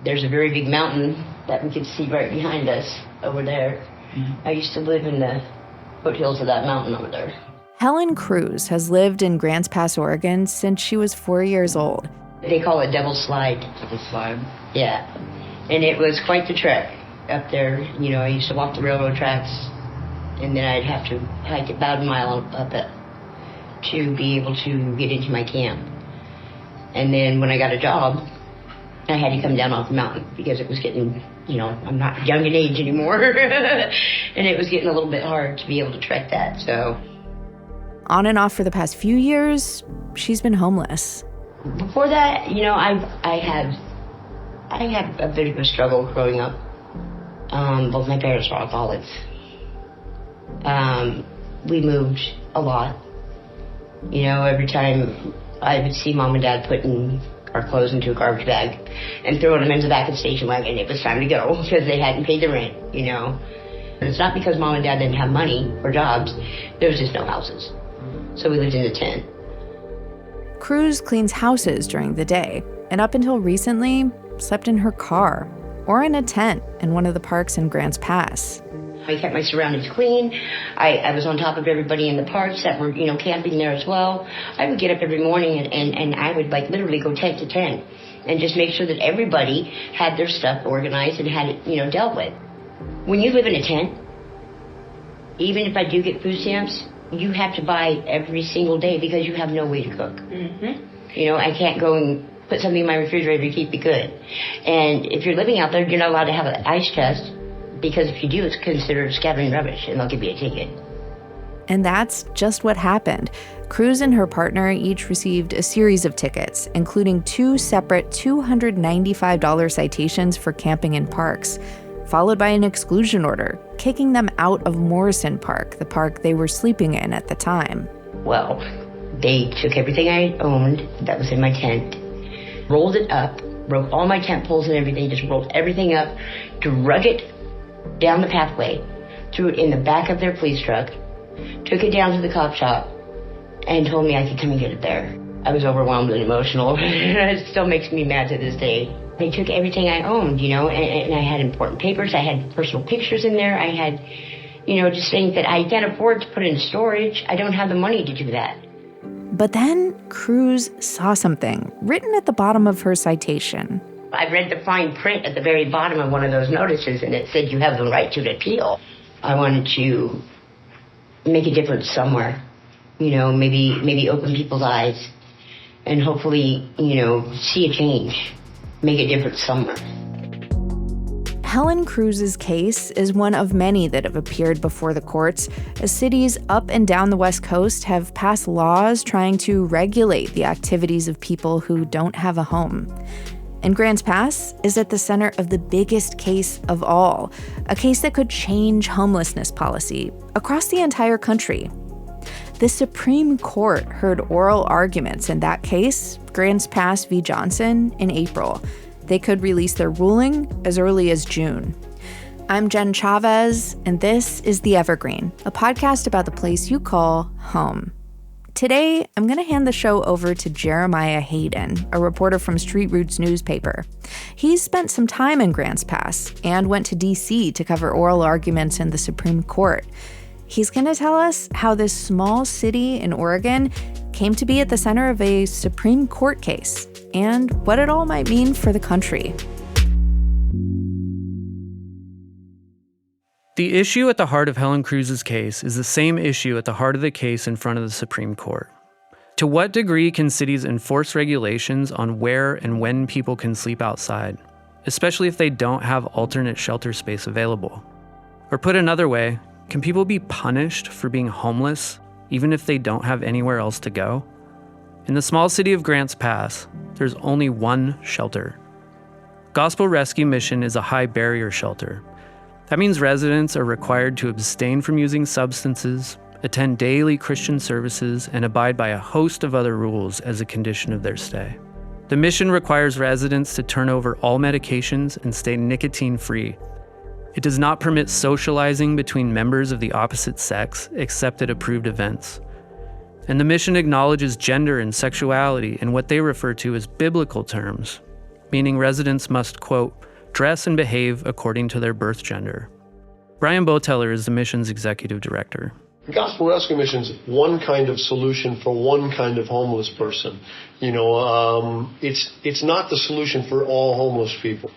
There's a very big mountain that we can see right behind us over there. Mm-hmm. I used to live in the foothills of that mountain over there. Helen Cruz has lived in Grants Pass, Oregon since she was 4 years old. They call it Devil's Slide. Devil's Slide? Yeah. And it was quite the trek up there. You know, I used to walk the railroad tracks, and then I'd have to hike about a mile up it to be able to get into my camp. And then when I got a job, I had to come down off the mountain because it was getting, you know, I'm not young in age anymore. And it was getting a little bit hard to be able to trek that, so. On and off for the past few years, she's been homeless. Before that, you know, I had a bit of a struggle growing up. Both my parents were alcoholics. We moved a lot. You know, every time I would see Mom and Dad putting our clothes into a garbage bag and throwing them into the back of the station wagon, it was time to go because they hadn't paid the rent, you know. And it's not because Mom and Dad didn't have money or jobs. There was just no houses. So we lived in a tent. Cruz cleans houses during the day, and up until recently, slept in her car or in a tent in one of the parks in Grants Pass. I kept my surroundings clean. I was on top of everybody in the parks that were, you know, camping there as well. I would get up every morning and I would, like, literally go tent to tent and just make sure that everybody had their stuff organized and had it, you know, dealt with. When you live in a tent, even if I do get food stamps, you have to buy every single day because you have no way to cook. Mm-hmm. You know, I can't go and put something in my refrigerator to keep it good. And if you're living out there, you're not allowed to have an ice chest because if you do, it's considered scattering rubbish and they'll give you a ticket. And that's just what happened. Cruz and her partner each received a series of tickets, including 2 separate $295 citations for camping in parks, followed by an exclusion order, kicking them out of Morrison Park, the park they were sleeping in at the time. Well, they took everything I owned that was in my tent, rolled it up, broke all my tent poles and everything, just rolled everything up, drug it down the pathway, threw it in the back of their police truck, took it down to the cop shop, and told me I could come and get it there. I was overwhelmed and emotional. It still makes me mad to this day. They took everything I owned, you know, and I had important papers. I had personal pictures in there. I had, you know, just things that I can't afford to put in storage. I don't have the money to do that. But then Cruz saw something written at the bottom of her citation. I read the fine print at the very bottom of one of those notices, and it said you have the right to appeal. I wanted to make a difference somewhere, you know, maybe open people's eyes and hopefully, you know, see a change, make a difference somewhere. Helen Cruz's case is one of many that have appeared before the courts as cities up and down the West Coast have passed laws trying to regulate the activities of people who don't have a home. And Grants Pass is at the center of the biggest case of all, a case that could change homelessness policy across the entire country. The Supreme Court heard oral arguments in that case, Grants Pass v. Johnson, in April. They could release their ruling as early as June. I'm Jen Chavez, and this is The Evergreen, a podcast about the place you call home. Today, I'm going to hand the show over to Jeremiah Hayden, a reporter from Street Roots newspaper. He's spent some time in Grants Pass and went to D.C. to cover oral arguments in the Supreme Court. He's going to tell us how this small city in Oregon came to be at the center of a Supreme Court case and what it all might mean for the country. The issue at the heart of Helen Cruz's case is the same issue at the heart of the case in front of the Supreme Court. To what degree can cities enforce regulations on where and when people can sleep outside, especially if they don't have alternate shelter space available? Or put another way, can people be punished for being homeless even if they don't have anywhere else to go? In the small city of Grants Pass, there's only one shelter. Gospel Rescue Mission is a high barrier shelter. That means residents are required to abstain from using substances, attend daily Christian services, and abide by a host of other rules as a condition of their stay. The mission requires residents to turn over all medications and stay nicotine-free. It does not permit socializing between members of the opposite sex except at approved events. And the mission acknowledges gender and sexuality in what they refer to as biblical terms, meaning residents must, quote, dress and behave according to their birth gender. Brian Boteller is the mission's executive director. The Gospel Rescue Mission is one kind of solution for one kind of homeless person. It's not the solution for all homeless people.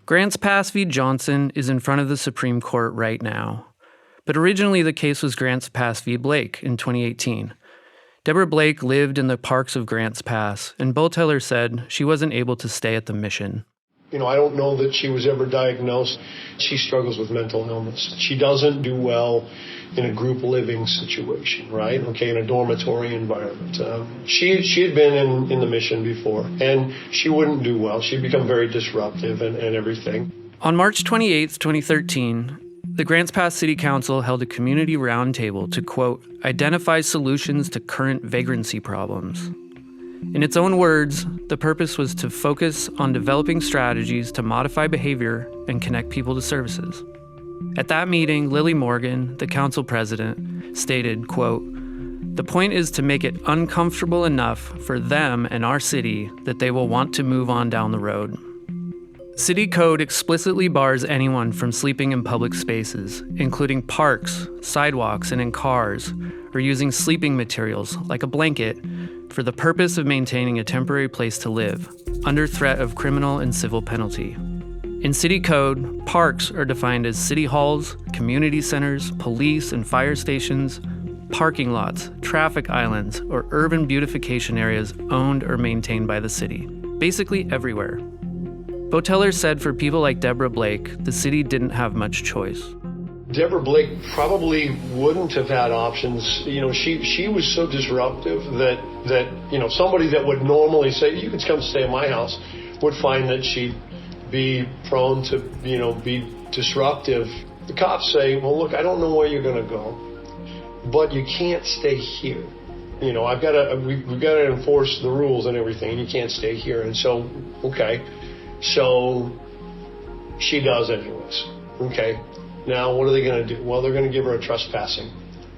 Grants Pass v. Johnson is in front of the Supreme Court right now. But originally the case was Grants Pass v. Blake in 2018. Deborah Blake lived in the parks of Grants Pass, and Boteller said she wasn't able to stay at the mission. I don't know that she was ever diagnosed. She struggles with mental illness. She doesn't do well in a group living situation, right? Okay, in a dormitory environment. She had been in the mission before, and she wouldn't do well. She'd become very disruptive and everything. On March 28, 2013, the Grants Pass City Council held a community roundtable to, quote, identify solutions to current vagrancy problems. In its own words, the purpose was to focus on developing strategies to modify behavior and connect people to services. At that meeting, Lily Morgan, the council president, stated, quote, the point is to make it uncomfortable enough for them and our city that they will want to move on down the road. City code explicitly bars anyone from sleeping in public spaces, including parks, sidewalks, and in cars, or using sleeping materials, like a blanket, for the purpose of maintaining a temporary place to live, under threat of criminal and civil penalty. In city code, parks are defined as city halls, community centers, police and fire stations, parking lots, traffic islands, or urban beautification areas owned or maintained by the city, basically everywhere. Boteller said for people like Deborah Blake, the city didn't have much choice. Deborah Blake probably wouldn't have had options. She was so disruptive that somebody that would normally say, you can come stay at my house, would find that she'd be prone to, be disruptive. The cops say, well, look, I don't know where you're going to go, but you can't stay here. We've got to enforce the rules and everything, and you can't stay here. And so, okay. So she does anyways. Okay. Now what are they going to do? Well, they're going to give her a trespassing.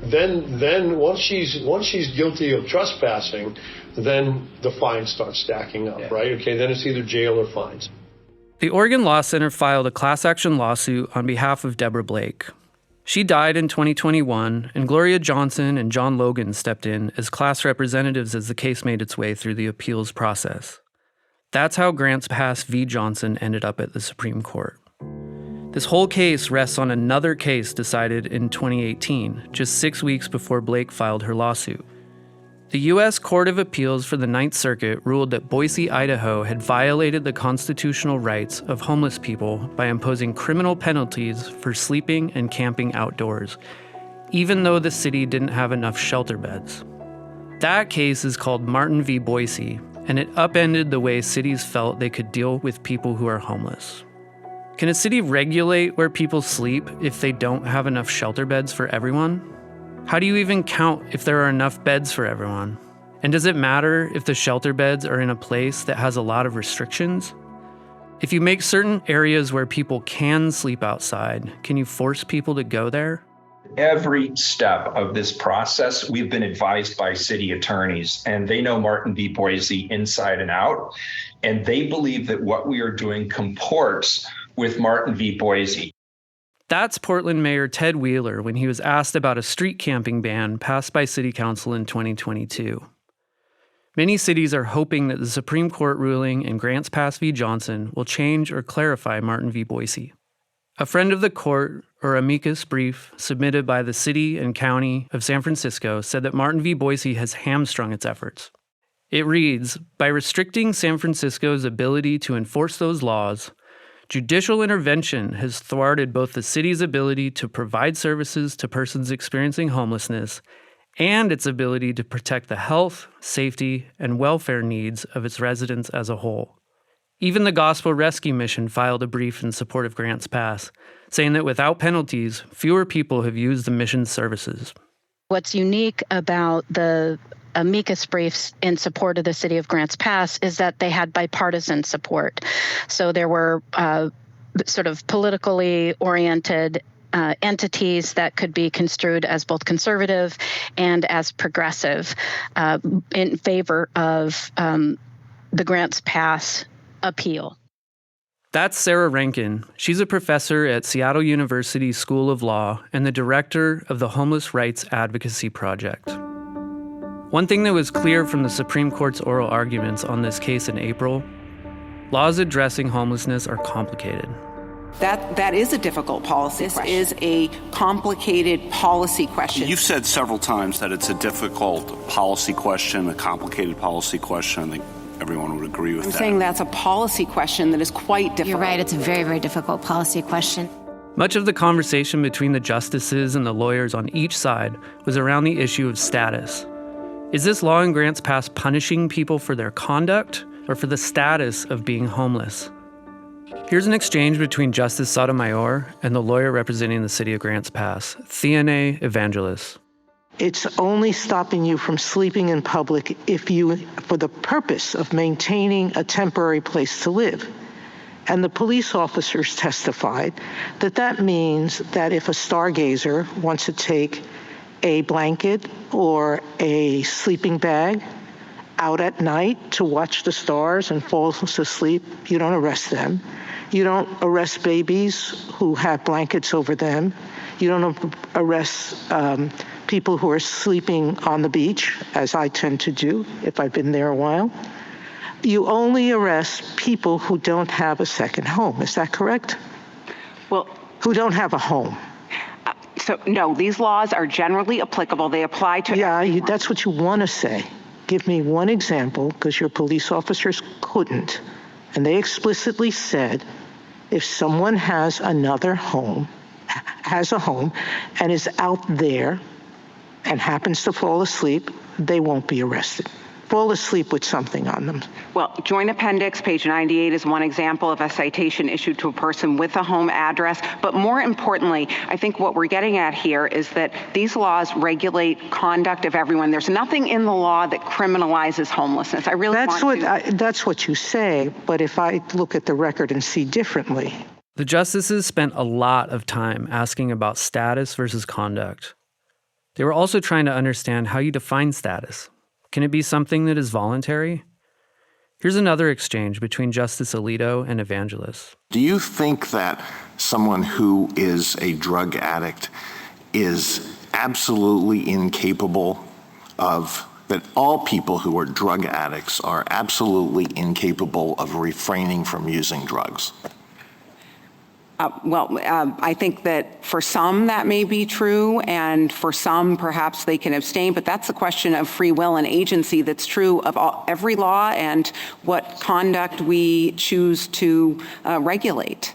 Then once she's guilty of trespassing, then the fines start stacking up, right? Okay, then it's either jail or fines. The Oregon Law Center filed a class action lawsuit on behalf of Deborah Blake. She died in 2021, and Gloria Johnson and John Logan stepped in as class representatives as the case made its way through the appeals process. That's how Grants Pass v. Johnson ended up at the Supreme Court. This whole case rests on another case decided in 2018, just 6 weeks before Blake filed her lawsuit. The U.S. Court of Appeals for the Ninth Circuit ruled that Boise, Idaho had violated the constitutional rights of homeless people by imposing criminal penalties for sleeping and camping outdoors, even though the city didn't have enough shelter beds. That case is called Martin v. Boise, and it upended the way cities felt they could deal with people who are homeless. Can a city regulate where people sleep if they don't have enough shelter beds for everyone? How do you even count if there are enough beds for everyone? And does it matter if the shelter beds are in a place that has a lot of restrictions? If you make certain areas where people can sleep outside, can you force people to go there? Every step of this process, we've been advised by city attorneys, and they know Martin v. Boise inside and out, and they believe that what we are doing comports with Martin v. Boise. That's Portland Mayor Ted Wheeler when he was asked about a street camping ban passed by City Council in 2022. Many cities are hoping that the Supreme Court ruling in Grants Pass v. Johnson will change or clarify Martin v. Boise. A friend of the court, or amicus brief, submitted by the city and county of San Francisco said that Martin v. Boise has hamstrung its efforts. It reads, by restricting San Francisco's ability to enforce those laws, judicial intervention has thwarted both the city's ability to provide services to persons experiencing homelessness and its ability to protect the health, safety, and welfare needs of its residents as a whole. Even the Gospel Rescue Mission filed a brief in support of Grants Pass, saying that without penalties, fewer people have used the mission's services. What's unique about the amicus briefs in support of the city of Grants Pass is that they had bipartisan support. So there were sort of politically oriented entities that could be construed as both conservative and as progressive in favor of the Grants Pass appeal. That's Sarah Rankin. She's a professor at Seattle University School of Law and the director of the Homeless Rights Advocacy Project. One thing that was clear from the Supreme Court's oral arguments on this case in April, laws addressing homelessness are complicated. That is a difficult policy question. This is a complicated policy question. You've said several times that it's a difficult policy question, a complicated policy question. I think everyone would agree with that. I'm saying that's a policy question that is quite difficult. You're right. It's a very, very difficult policy question. Much of the conversation between the justices and the lawyers on each side was around the issue of status. Is this law in Grants Pass punishing people for their conduct or for the status of being homeless? Here's an exchange between Justice Sotomayor and the lawyer representing the city of Grants Pass, Theane Evangelos. It's only stopping you from sleeping in public if you, for the purpose of maintaining a temporary place to live. And the police officers testified that means that if a stargazer wants to take a blanket or a sleeping bag out at night to watch the stars and falls asleep, you don't arrest them. You don't arrest babies who have blankets over them. You don't arrest people who are sleeping on the beach, as I tend to do if I've been there a while. You only arrest people who don't have a second home. Is that correct? Well, who don't have a home. So, no, these laws are generally applicable. They apply to everyone. That's what you want to say. Give me one example, because your police officers couldn't. And they explicitly said, if someone has a home, and is out there and happens to fall asleep, they won't be arrested. Fall asleep with something on them. Well, Joint Appendix, page 98, is one example of a citation issued to a person with a home address. But more importantly, I think what we're getting at here is that these laws regulate conduct of everyone. There's nothing in the law that criminalizes homelessness. That's what you say, but if I look at the record and see differently. The justices spent a lot of time asking about status versus conduct. They were also trying to understand how you define status. Can it be something that is voluntary? Here's another exchange between Justice Alito and Evangelos. Do you think that someone who is a drug addict is absolutely incapable that all people who are drug addicts are absolutely incapable of refraining from using drugs? I think that for some that may be true, and for some perhaps they can abstain, but that's a question of free will and agency that's true of every law and what conduct we choose to regulate.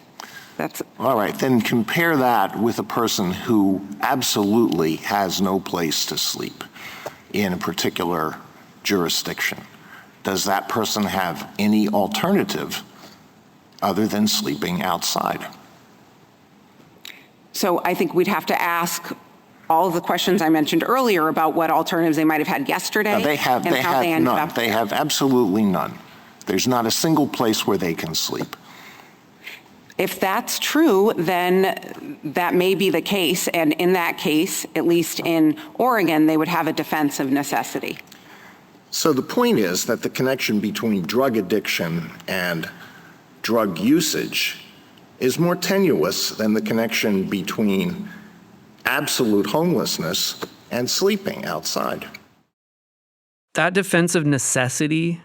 All right, then compare that with a person who absolutely has no place to sleep in a particular jurisdiction. Does that person have any alternative other than sleeping outside? So I think we'd have to ask all of the questions I mentioned earlier about what alternatives they might have had yesterday. They have none. They have absolutely none. There's not a single place where they can sleep. If that's true, then that may be the case. And in that case, at least in Oregon, they would have a defense of necessity. So the point is that the connection between drug addiction and drug usage is more tenuous than the connection between absolute homelessness and sleeping outside. That defense of necessity,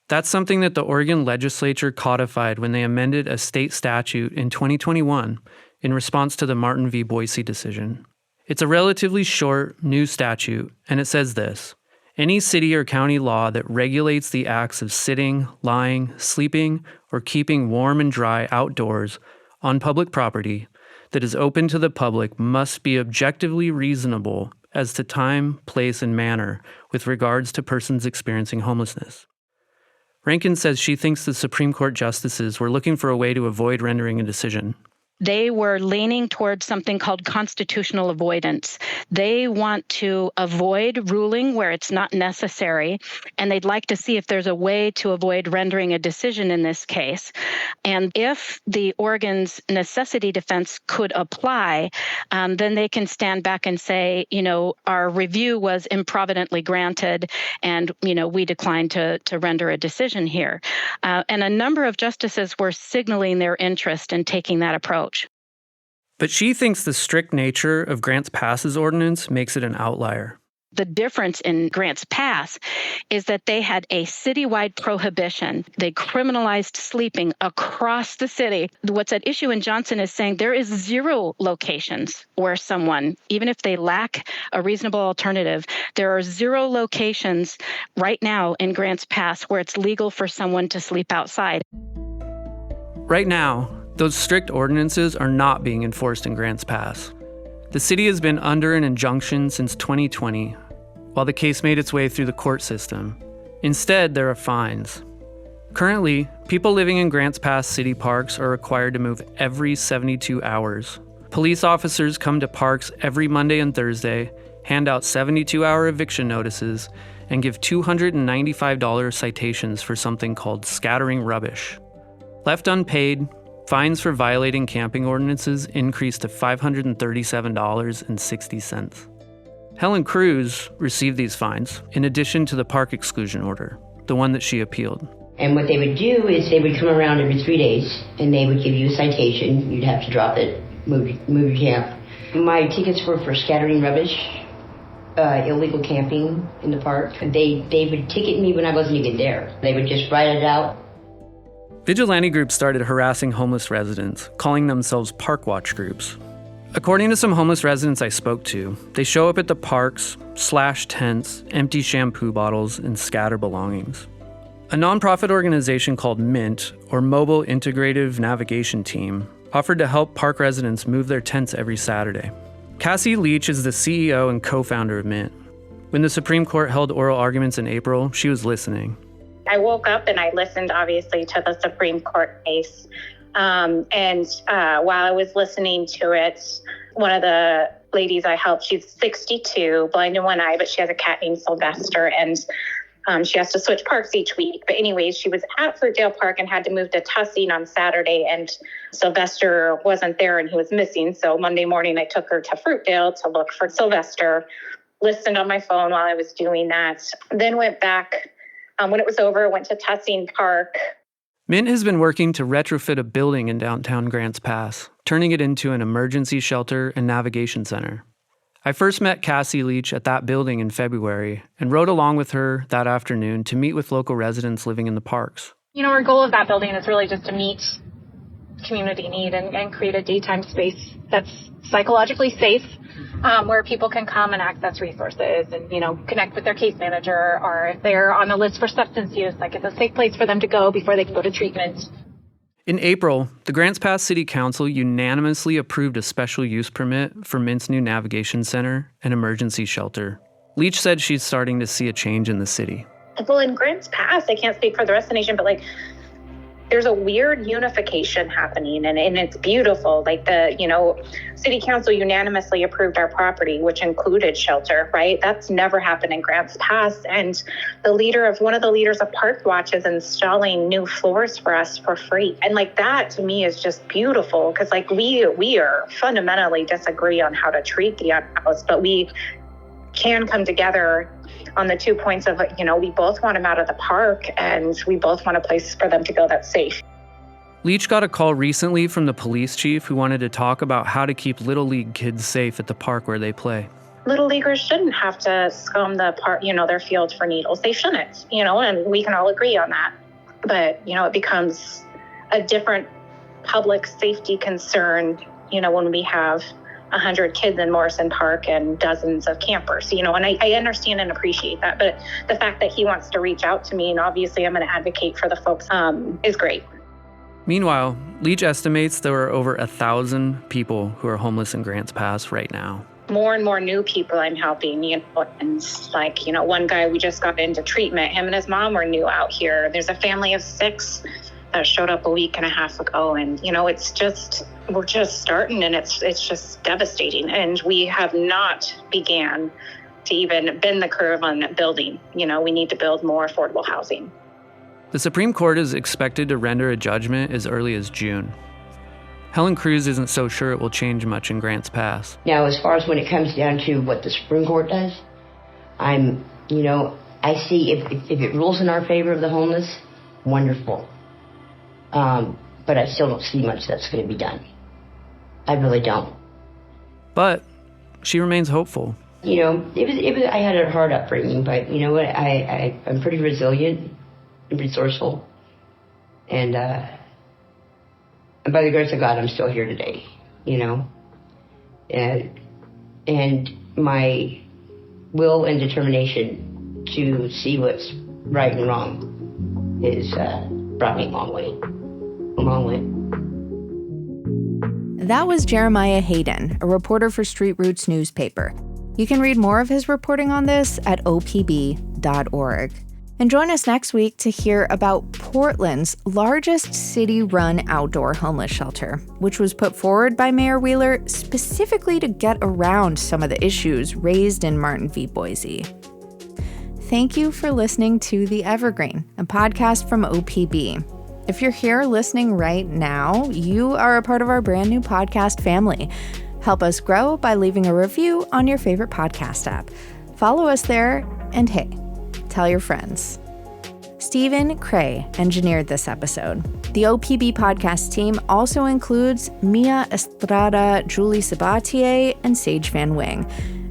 that's something that the Oregon legislature codified when they amended a state statute in 2021 in response to the Martin v. Boise decision. It's a relatively short, new statute, and it says this: any city or county law that regulates the acts of sitting, lying, sleeping, or keeping warm and dry outdoors on public property that is open to the public must be objectively reasonable as to time, place, and manner with regards to persons experiencing homelessness. Rankin says she thinks the Supreme Court justices were looking for a way to avoid rendering a decision. They were leaning towards something called constitutional avoidance. They want to avoid ruling where it's not necessary, and they'd like to see if there's a way to avoid rendering a decision in this case. And if the Oregon's necessity defense could apply, then they can stand back and say, our review was improvidently granted, and, we declined to render a decision here. And a number of justices were signaling their interest in taking that approach. But she thinks the strict nature of Grants Pass's ordinance makes it an outlier. The difference in Grants Pass is that they had a citywide prohibition. They criminalized sleeping across the city. What's at issue in Johnson is saying there is 0 locations where someone, even if they lack a reasonable alternative, there are 0 locations right now in Grants Pass where it's legal for someone to sleep outside. Right now, those strict ordinances are not being enforced in Grants Pass. The city has been under an injunction since 2020, while the case made its way through the court system. Instead, there are fines. Currently, people living in Grants Pass city parks are required to move every 72 hours. Police officers come to parks every Monday and Thursday, hand out 72-hour eviction notices, and give $295 citations for something called scattering rubbish. Left unpaid, fines for violating camping ordinances increased to $537.60. Helen Cruz received these fines, in addition to the park exclusion order, the one that she appealed. And what they would do is they would come around every 3 days, and they would give you a citation. You'd have to drop it, move your camp. My tickets were for scattering rubbish, illegal camping in the park. They would ticket me when I wasn't even there. They would just write it out. Vigilante groups started harassing homeless residents, calling themselves park watch groups. According to some homeless residents I spoke to, they show up at the parks, slash tents, empty shampoo bottles, and scatter belongings. A nonprofit organization called MINT, or Mobile Integrative Navigation Team, offered to help park residents move their tents every Saturday. Cassie Leach is the CEO and co-founder of MINT. When the Supreme Court held oral arguments in April, she was listening. I woke up and I listened, obviously, to the Supreme Court case. And while I was listening to it, one of the ladies I helped, she's 62, blind in one eye, but she has a cat named Sylvester, and she has to switch parks each week. But anyways, she was at Fruitdale Park and had to move to Tussing on Saturday, and Sylvester wasn't there and he was missing. So Monday morning, I took her to Fruitdale to look for Sylvester, listened on my phone while I was doing that, then went back. When it was over, I went to Tussing Park. MINT has been working to retrofit a building in downtown Grants Pass, turning it into an emergency shelter and navigation center. I first met Cassie Leach at that building in February and rode along with her that afternoon to meet with local residents living in the parks. Our goal of that building is really just to meet community need and create a daytime space that's psychologically safe, where people can come and access resources and, connect with their case manager, or if they're on the list for substance use, like it's a safe place for them to go before they go to treatment. In April, the Grants Pass City Council unanimously approved a special use permit for MINT's new navigation center and emergency shelter. Leach said she's starting to see a change in the city. Well, in Grants Pass, I can't speak for the rest of the nation, but there's a weird unification happening, and it's beautiful. The city council unanimously approved our property, which included shelter, right? That's never happened in Grants Pass. And one of the leaders of Park Watch is installing new floors for us for free. And that to me is just beautiful, because we are fundamentally disagree on how to treat the unhoused, but we can come together on the 2 points of, we both want them out of the park and we both want a place for them to go that's safe. Leach got a call recently from the police chief who wanted to talk about how to keep Little League kids safe at the park where they play. Little leaguers shouldn't have to scum the park, their field for needles. They shouldn't, and we can all agree on that. But, it becomes a different public safety concern, when we have 100 kids in Morrison Park and dozens of campers, and I understand and appreciate that. But the fact that he wants to reach out to me, and obviously I'm going to advocate for the folks, is great. Meanwhile, Leach estimates there are over 1,000 people who are homeless in Grants Pass right now. More and more new people I'm helping, and one guy we just got into treatment, him and his mom were new out here. There's a family of 6 that showed up a week and a half ago. And, it's just, we're just starting, and it's just devastating. And we have not began to even bend the curve on building. We need to build more affordable housing. The Supreme Court is expected to render a judgment as early as June. Helen Cruz isn't so sure it will change much in Grants Pass. Now, as far as when it comes down to what the Supreme Court does, I see if it rules in our favor of the homeless, wonderful. But I still don't see much that's going to be done. I really don't. But she remains hopeful. I had a hard upbringing, but you know what? I'm pretty resilient and resourceful. And by the grace of God, I'm still here today, And my will and determination to see what's right and wrong is brought me a long way. That was Jeremiah Hayden, a reporter for Street Roots newspaper. You can read more of his reporting on this at opb.org. And join us next week to hear about Portland's largest city-run outdoor homeless shelter, which was put forward by Mayor Wheeler specifically to get around some of the issues raised in Martin v. Boise. Thank you for listening to The Evergreen, a podcast from OPB. If you're here listening right now, you are a part of our brand new podcast family. Help us grow by leaving a review on your favorite podcast app. Follow us there, and hey, tell your friends. Stephen Cray engineered this episode. The OPB podcast team also includes Mia Estrada, Julie Sabatier, and Sage Van Wing.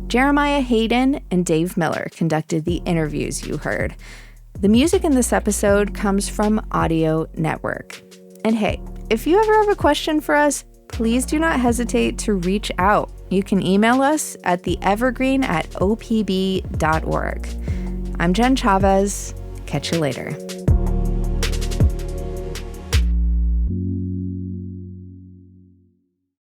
Jeremiah Hayden and Dave Miller conducted the interviews you heard. The music in this episode comes from Audio Network. And hey, if you ever have a question for us, please do not hesitate to reach out. You can email us at theevergreen@opb.org. I'm Jen Chavez. Catch you later.